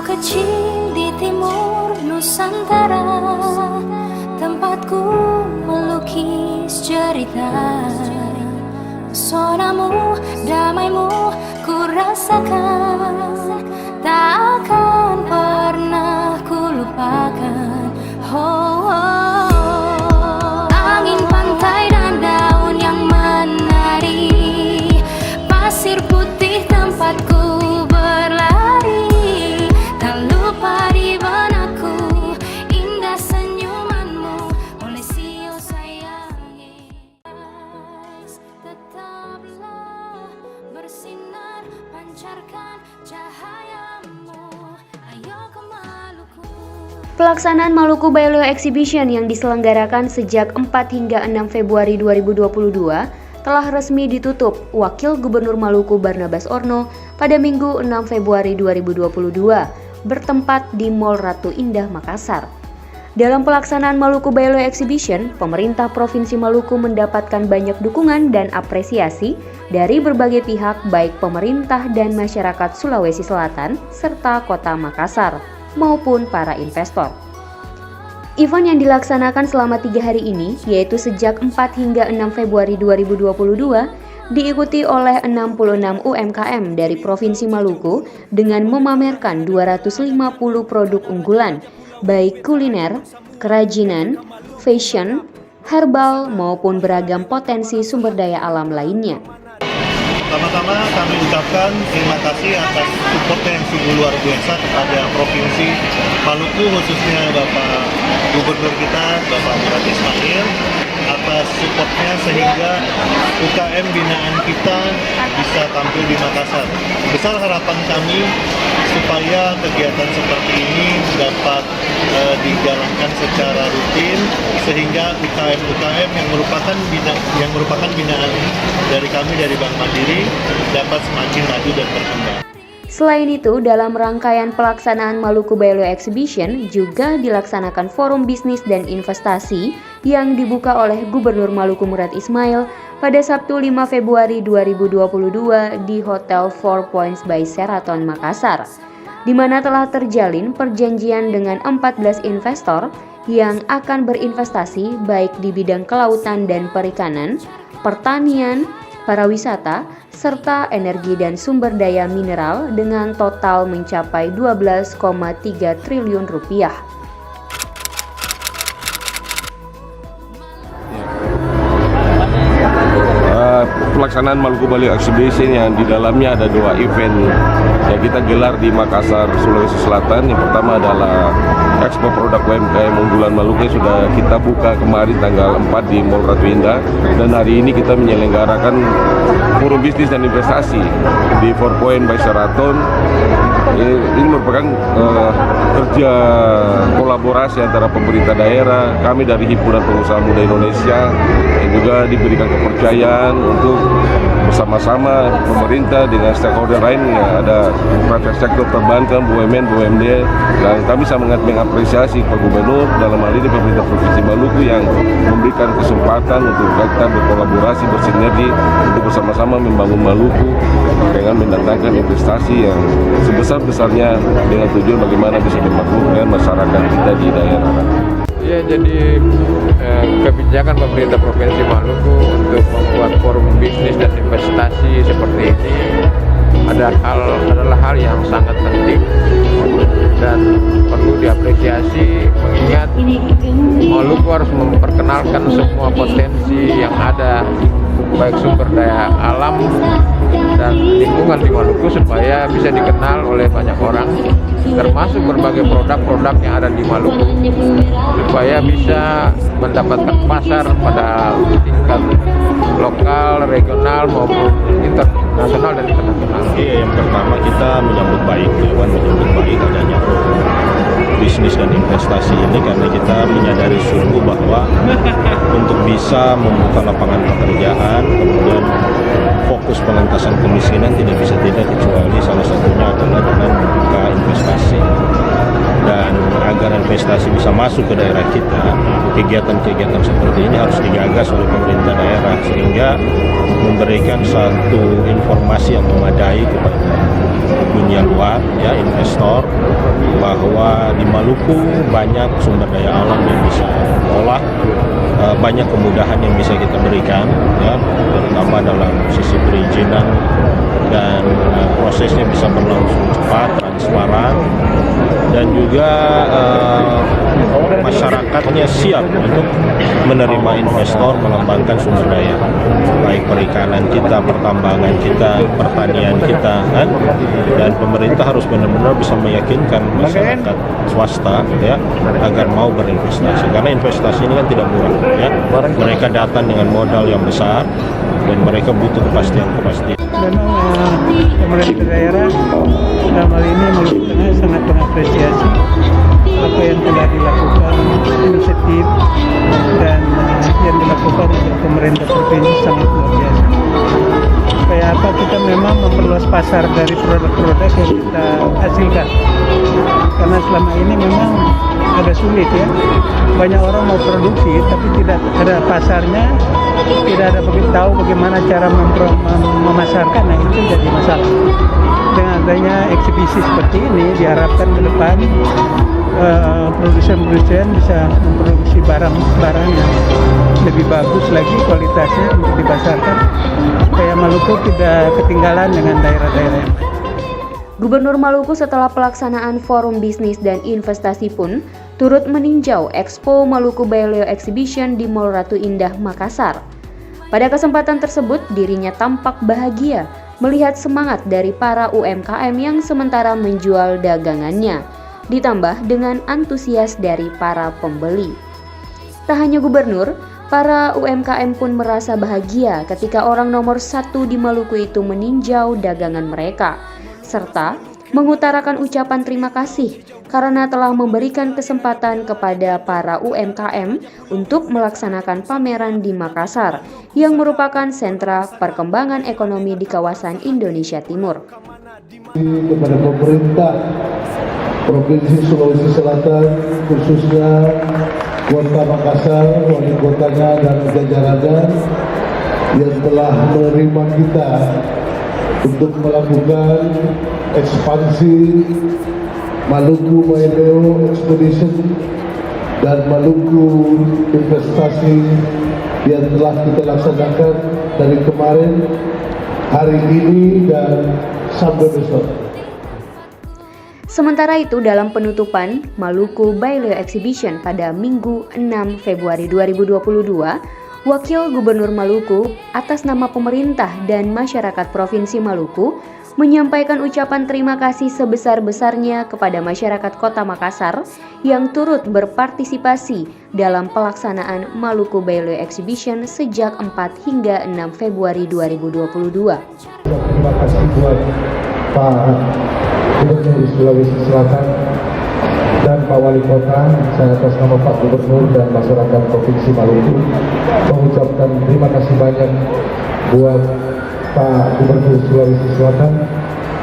kecil di timur Nusantara, tempatku melukis cerita. Pesonamu, damaimu ku rasakan, tak akan pernah ku lupakan. Oh, oh. Angin pantai dan daun yang menari, pasir putih tempatku berlari. Tak lupa di benakku indah senyumanmu, oleh siu sayangi. Tetaplah bersinar, pancarkan cahayamu. Ayo ke Maluku. Pelaksanaan Maluku Baileo Exhibition yang diselenggarakan sejak 4 hingga 6 Februari 2022 telah resmi ditutup Wakil Gubernur Maluku Barnabas Orno pada Minggu 6 Februari 2022 bertempat di Mall Ratu Indah, Makassar. Dalam pelaksanaan Maluku Baileo Exhibition, pemerintah Provinsi Maluku mendapatkan banyak dukungan dan apresiasi dari berbagai pihak baik pemerintah dan masyarakat Sulawesi Selatan serta Kota Makassar maupun para investor. Event yang dilaksanakan selama 3 hari ini, yaitu sejak 4 hingga 6 Februari 2022, diikuti oleh 66 UMKM dari Provinsi Maluku dengan memamerkan 250 produk unggulan, baik kuliner, kerajinan, fashion, herbal, maupun beragam potensi sumber daya alam lainnya. Pertama-tama kami ucapkan terima kasih atas support yang sungguh luar biasa kepada Provinsi Maluku, khususnya Bapak Gubernur kita, Bapak Murad Ismail, atas supportnya sehingga UKM binaan kita bisa tampil di Makassar. Besar harapan kami supaya kegiatan seperti ini dapat dijalankan secara rutin sehingga UKM-UKM yang merupakan binaan dari kami dari Bank Mandiri dapat semakin maju dan berkembang. Selain itu, dalam rangkaian pelaksanaan Maluku Baileo Exhibition juga dilaksanakan forum bisnis dan investasi yang dibuka oleh Gubernur Maluku Murad Ismail pada Sabtu 5 Februari 2022 di Hotel 4 Points by Sheraton Makassar, di mana telah terjalin perjanjian dengan 14 investor yang akan berinvestasi baik di bidang kelautan dan perikanan, pertanian, pariwisata, serta energi dan sumber daya mineral dengan total mencapai 12,3 triliun rupiah. Pelaksanaan Maluku Baileo Exhibition yang di dalamnya ada 2 event yang kita gelar di Makassar, Sulawesi Selatan. Yang pertama adalah Expo Produk UMKM Unggulan Maluku yang sudah kita buka kemarin tanggal 4 di Mall Ratu Indah, dan hari ini kita menyelenggarakan forum bisnis dan investasi di 4 Point by Sheraton. Ini merupakan kerja kolaborasi antara pemerintah daerah, kami dari Himpunan Pengusaha Muda Indonesia, yang juga diberikan kepercayaan untuk bersama-sama pemerintah dengan stakeholder lain, ada private sektor perbankan, BUMN, BUMD, dan kami sangat mengapresiasi Pak Gubernur dalam hal ini pemerintah Provinsi Maluku yang memberikan kesempatan untuk kita berkolaborasi, bersinergi untuk bersama-sama membangun Maluku dengan mendatangkan investasi yang sebesar-besarnya dengan tujuan bagaimana bisa dimakmurkan masyarakat kita di daerah. Ya, jadi kebijakan pemerintah Provinsi Maluku untuk membuat forum bisnis dan investasi seperti ini adalah hal yang sangat penting dan perlu diapresiasi, mengingat Maluku harus memperkenalkan semua potensi yang ada, baik sumber daya alam dan lingkungan di Maluku supaya bisa dikenal oleh banyak orang, termasuk berbagai produk-produk yang ada di Maluku, supaya bisa mendapatkan pasar pada tingkat lokal, regional maupun internasional dan internasional. Iya, yang pertama kita menyambut baik adanya bisnis dan investasi ini, karena kita menyadari sungguh bahwa untuk bisa membuka lapangan pekerjaan, kemudian fokus pengentasan kemiskinan tidak kecuali salah satunya adalah dengan membuka investasi. Dan agar investasi investasi bisa masuk ke daerah kita, kegiatan-kegiatan seperti ini harus digagas oleh pemerintah daerah sehingga memberikan satu informasi yang memadai kepada dunia luar, ya, investor, bahwa di Maluku banyak sumber daya alam yang bisa diolah, banyak kemudahan yang bisa kita berikan, ya, terutama dalam sisi perizinan, dan prosesnya bisa berlangsung cepat, transparan, dan juga masyarakatnya siap untuk menerima investor mengembangkan sumber daya, baik perikanan kita, pertambangan kita, pertanian kita, kan? Dan pemerintah harus benar-benar bisa meyakinkan masyarakat swasta, ya, agar mau berinvestasi, karena investasi ini kan tidak murah, ya. Mereka datang dengan modal yang besar dan mereka butuh kepastian. Memang pemerintah daerah dalam hal ini Maluku Tengah sangat mengapresiasi apa yang telah dilakukan, inisiatif dan yang dilakukan oleh pemerintah provinsi sangat luar biasa. Supaya apa, kita memang memperluas pasar dari produk-produk yang kita hasilkan, karena selama ini memang agak sulit, ya. Banyak orang mau produksi tapi tidak ada pasarnya, tidak ada tahu bagaimana cara memasarkan. Nah, itu jadi masalah. Dengan adanya eksibisi seperti ini diharapkan ke depan produsen-produsen bisa memproduksi barang-barang yang lebih bagus lagi kualitasnya untuk dipasarkan, supaya Maluku tidak ketinggalan dengan daerah-daerah yang lain. Gubernur Maluku setelah pelaksanaan Forum Bisnis dan Investasi pun turut meninjau Expo Maluku Baileo Exhibition di Mall Ratu Indah, Makassar. Pada kesempatan tersebut, dirinya tampak bahagia melihat semangat dari para UMKM yang sementara menjual dagangannya, ditambah dengan antusias dari para pembeli. Tak hanya gubernur, para UMKM pun merasa bahagia ketika orang nomor 1 di Maluku itu meninjau dagangan mereka, serta mengutarakan ucapan terima kasih karena telah memberikan kesempatan kepada para UMKM untuk melaksanakan pameran di Makassar, yang merupakan sentra perkembangan ekonomi di kawasan Indonesia Timur. Kepada pemerintah Provinsi Sulawesi Selatan, khususnya Kota Makassar, wali kotanya dan jajarannya yang telah menerima kita untuk melakukan ekspansi Maluku Baileo Expedition dan Maluku Investasi yang telah kita laksanakan dari kemarin, hari ini, dan sampai besok. Sementara itu, dalam penutupan Maluku Baileo Exhibition pada Minggu 6 Februari 2022, Wakil Gubernur Maluku atas nama pemerintah dan masyarakat Provinsi Maluku menyampaikan ucapan terima kasih sebesar-besarnya kepada masyarakat Kota Makassar yang turut berpartisipasi dalam pelaksanaan Maluku Baileo Exhibition sejak 4 hingga 6 Februari 2022. Terima kasih buat Pak Gubernur Sulawesi Selatan dan Pak Wali Kota. Saya atas nama Pak Gubernur dan masyarakat Provinsi Maluku mengucapkan terima kasih banyak buat Pak Gubernur Sulawesi Selatan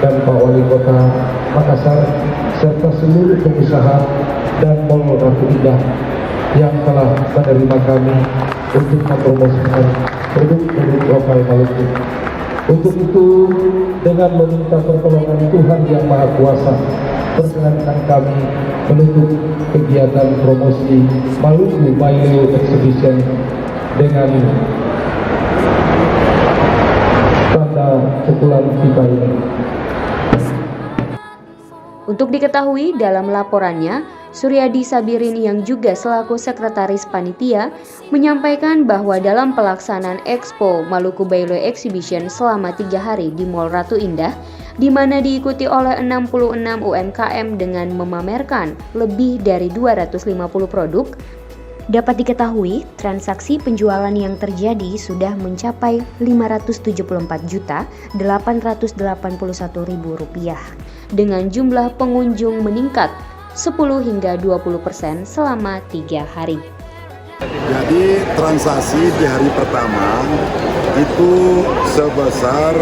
dan Pak Wali Kota Makassar serta seluruh pengusaha dan Mall Ratu Indah yang telah menerima kami untuk mempromosikan produk-produk lokal Maluku. Untuk itu, dengan meminta pertolongan Tuhan Yang Maha Kuasa, perkenankan kami menutup kegiatan promosi Maluku Baileo Exhibition dengan tanda pukulan kita ini. Untuk diketahui, dalam laporannya, Suryadi Sabirin yang juga selaku sekretaris panitia menyampaikan bahwa dalam pelaksanaan Expo Maluku Baileo Exhibition selama 3 hari di Mall Ratu Indah, di mana diikuti oleh 66 UMKM dengan memamerkan lebih dari 250 produk, dapat diketahui transaksi penjualan yang terjadi sudah mencapai Rp574.881.000 dengan jumlah pengunjung meningkat 10 hingga 20% selama 3 hari. Jadi transaksi di hari pertama itu sebesar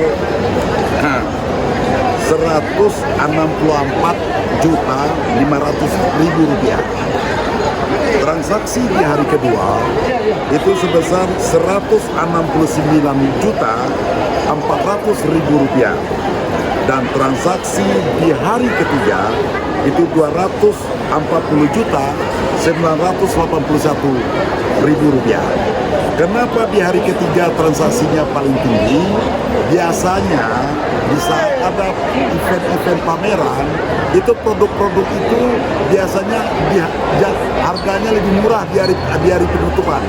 164.500.000 rupiah. transaksi di hari kedua itu sebesar Rp169.400.000 dan transaksi di hari ketiga itu Rp240.981.000. Kenapa di hari ketiga transaksinya paling tinggi? Biasanya di saat ada event-event pameran, itu produk-produk itu biasanya harganya lebih murah di hari penutupan.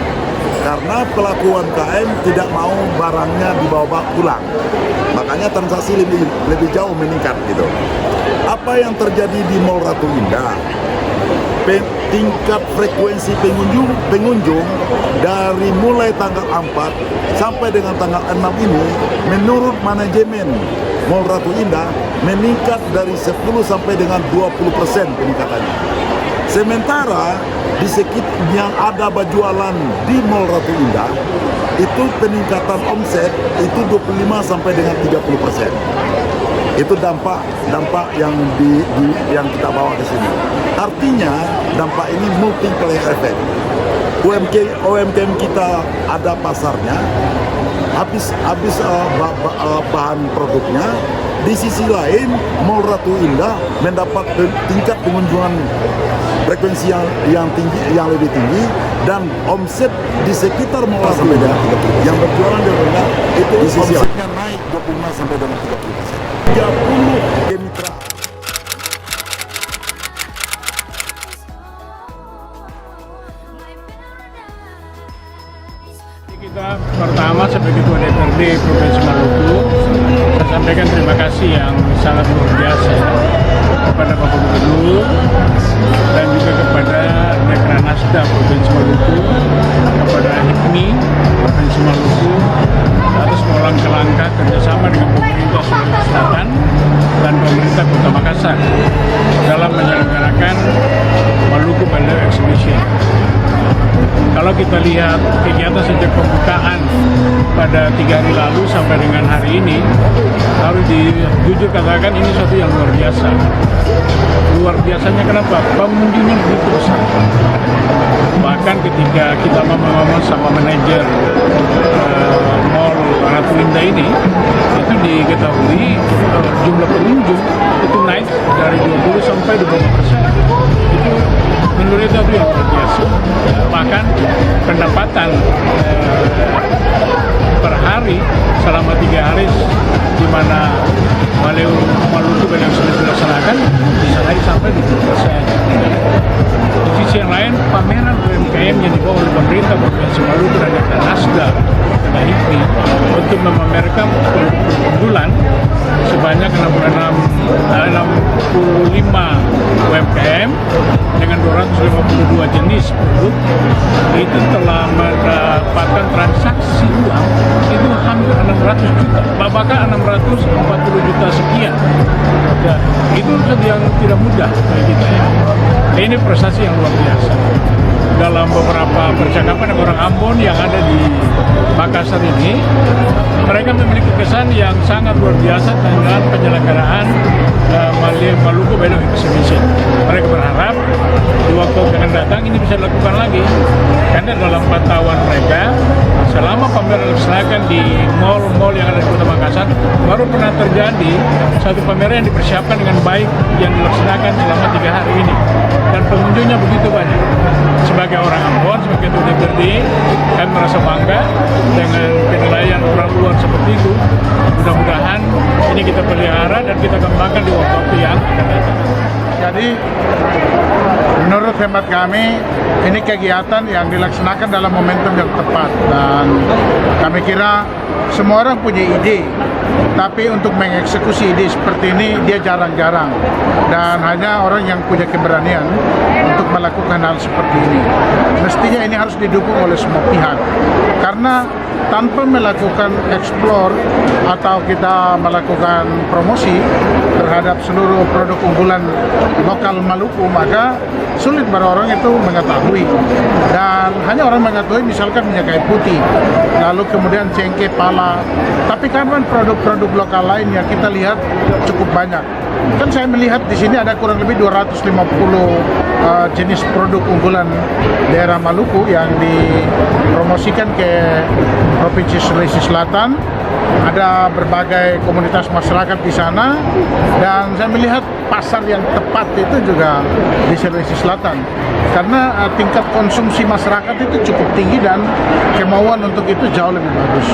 Karena pelaku UMKM tidak mau barangnya dibawa pulang. Makanya transaksi lebih jauh meningkat gitu. Apa yang terjadi di Mall Ratu Indah? Tingkat frekuensi pengunjung dari mulai tanggal 4 sampai dengan tanggal 6 ini menurut manajemen Mall Ratu Indah meningkat dari 10 sampai dengan 20% peningkatannya. Sementara di sekitar yang ada berjualan di Mall Ratu Indah itu peningkatan omset itu 25 sampai dengan 30%. Itu dampak yang yang kita bawa ke sini. Artinya dampak ini multiplier effect. UMKM kita ada pasarnya, habis bahan produknya. Di sisi lain, Mall Ratu Indah mendapat tingkat pengunjungan frekuensi yang tinggi, yang lebih tinggi, dan omset di sekitar Mall Ratu Indah yang berjualan di rendah itu omsetnya naik 25 sampai dengan 30%. 30 kemitraan. Kita pertama sebagai Ketua DPRD Provinsi Maluku, saya sampaikan terima kasih yang sangat luar biasa kepada Bapak Gubernur dan juga kepada Dekranasda Provinsi Maluku, kepada HIPMI Provinsi Maluku atas langkah-langkah kerjasama dengan pemerintah Sulawesi Selatan dan pemerintah Kota Makassar dalam menyelenggarakan Maluku Baleo Exhibition. Kalau kita lihat kegiatan sejak pembukaan pada 3 hari lalu sampai dengan hari ini, harus jujur katakan ini suatu yang luar biasa. Luar biasanya kenapa? Pengunjungnya begitu besar. Bahkan ketika kita ngomong sama manajer Mall Ratu Indah ini, itu diketahui jumlah pengunjung itu naik dari 20 sampai 25%. Itu menurut itu yang luar biasa. Bahkan pendapatan per hari selama 3 hari di mana Maluku Baleo sudah dilaksanakan bisa naik sampai 20%. Di sisi yang lain, pameran UMKM yang dibawa oleh pemerintah Provinsi Maluku dan Dekranasda dan HIPMI untuk memamerkan unggulan sebanyak 65 UMKM dengan 252 jenis produk itu telah mendapatkan transaksi uang itu hampir 600 juta, bahkan 640 juta sekian. Ya, itu yang tidak mudah bagi kita ya. Ini prestasi yang luar biasa. Dalam beberapa percakapan dengan orang Ambon yang ada di Makassar ini, mereka memiliki kesan yang sangat luar biasa dengan penyelenggaraan Maluku Baleo Exhibition. Mereka berharap di waktu yang akan datang ini bisa dilakukan lagi, karena dalam pantauan mereka selama pameran dilaksanakan di mall-mall yang ada di Kota Makassar baru pernah terjadi satu pameran yang dipersiapkan dengan baik yang dilaksanakan selama 3 hari ini, dan pengunjungnya begitu banyak. Sebagai orang Ambon, sebagai Ketua DPRD, kami merasa bangga dengan penilaian orang luar seperti itu. Mudah-mudahan ini kita pelihara dan kita kembangkan di waktu yang akan datang. Jadi menurut hemat kami ini kegiatan yang dilaksanakan dalam momentum yang tepat, dan kami kira semua orang punya ide, tapi untuk mengeksekusi ide seperti ini dia jarang-jarang, dan hanya orang yang punya keberanian untuk melakukan hal seperti ini. Mestinya ini harus didukung oleh semua pihak, karena tanpa melakukan explore atau kita melakukan promosi terhadap seluruh produk unggulan lokal Maluku, maka sulit bagi orang itu mengetahui, dan hanya orang mengetahui misalkan minyak kayu putih, lalu kemudian cengkeh, pala, tapi kan produk-produk lokal lainnya kita lihat cukup banyak. Kan saya melihat di sini ada kurang lebih 250 jenis produk unggulan daerah Maluku yang dipromosikan ke Provinsi Sulawesi Selatan. Ada berbagai komunitas masyarakat di sana, dan saya melihat pasar yang tepat itu juga di Sulawesi Selatan, karena tingkat konsumsi masyarakat itu cukup tinggi dan kemauan untuk itu jauh lebih bagus.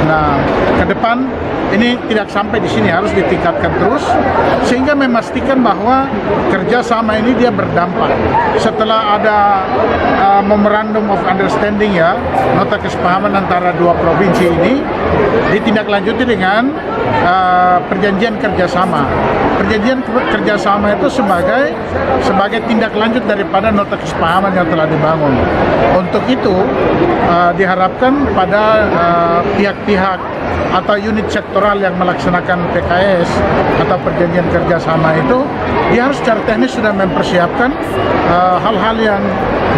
Nah, ke depan ini tidak sampai di sini, harus ditingkatkan terus sehingga memastikan bahwa kerjasama ini dia berdampak. Setelah ada memorandum of understanding, ya, nota kesepahaman antara dua provinsi ini, ditindaklanjuti dengan perjanjian kerjasama. Perjanjian kerjasama itu sebagai tindak lanjut daripada nota kesepahaman yang telah dibangun. Untuk itu diharapkan pada pihak-pihak atau unit sektoral yang melaksanakan PKS atau perjanjian kerjasama itu, dia harus secara teknis sudah mempersiapkan hal-hal yang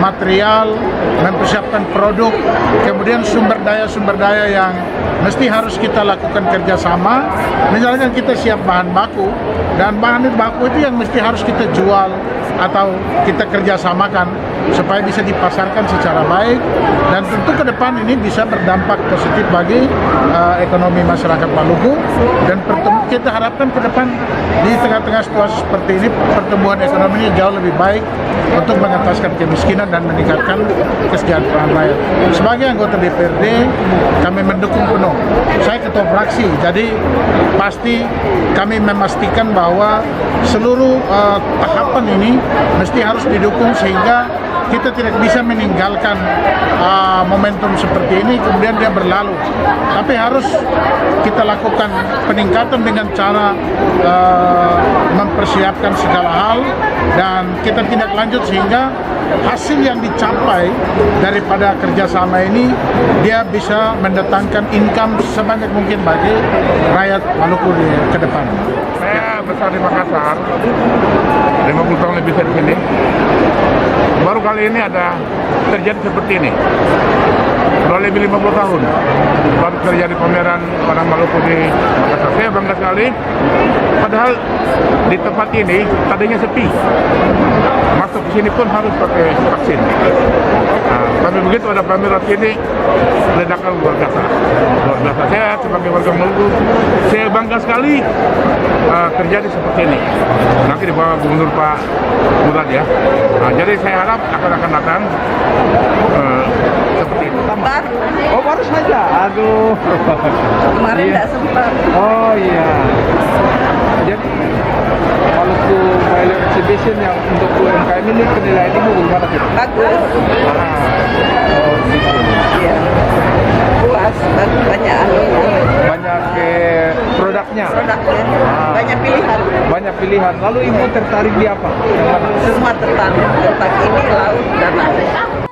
material, mempersiapkan produk, kemudian sumber daya yang mesti harus kita lakukan kerjasama. Misalkan kita siap bahan baku, dan bahan baku itu yang mesti harus kita jual atau kita kerjasamakan supaya bisa dipasarkan secara baik, dan tentu ke depan ini bisa berdampak positif bagi ekonomi masyarakat Maluku. Dan kita harapkan ke depan di tengah-tengah situasi seperti ini, pertumbuhan ekonomi ini jauh lebih baik untuk mengentaskan kemiskinan dan meningkatkan kesejahteraan rakyat. Sebagai anggota DPRD, kami mendukung penuh. Saya ketua fraksi, jadi pasti kami memastikan bahwa seluruh tahapan ini mesti harus didukung sehingga kita tidak bisa meninggalkan momentum seperti ini kemudian dia berlalu, tapi harus kita lakukan peningkatan dengan cara mempersiapkan segala hal, dan kita tindak lanjut sehingga hasil yang dicapai daripada kerjasama ini dia bisa mendatangkan income sebanyak mungkin bagi rakyat Maluku ke depan. Saya besar di Makassar, 50 tahun lebih saya di sini. Baru kali ini ada terjadi seperti ini. Sudah lebih 50 tahun baru terjadi pameran orang Maluku di Makassar. Saya bangga sekali. Padahal di tempat ini tadinya sepi. Masuk ke sini pun harus pakai vaksin. Nah, tapi begitu ada pameran ini, ledakan luar biasa. Luar biasa. Saya sebagai warga Maluku, saya bangga sekali terjadi seperti ini. Nanti di bawah Gubernur Pak Murad, ya. Nah, jadi saya harap akan datang seperti itu. Baru. Oh, baru saja. Aduh. Kemarin tidak sempat. Oh iya. Jadi Maluku Bailey Exhibition yang untuk UMKM ini penilaiannya bagaimana sih? Bagus. Oh gitu. Iya. Puas, banyak Banyak produknya. Banyak pilihan. Banyak pilihan. Lalu ibu tertarik di apa? Semua tentang ini, laut dan air.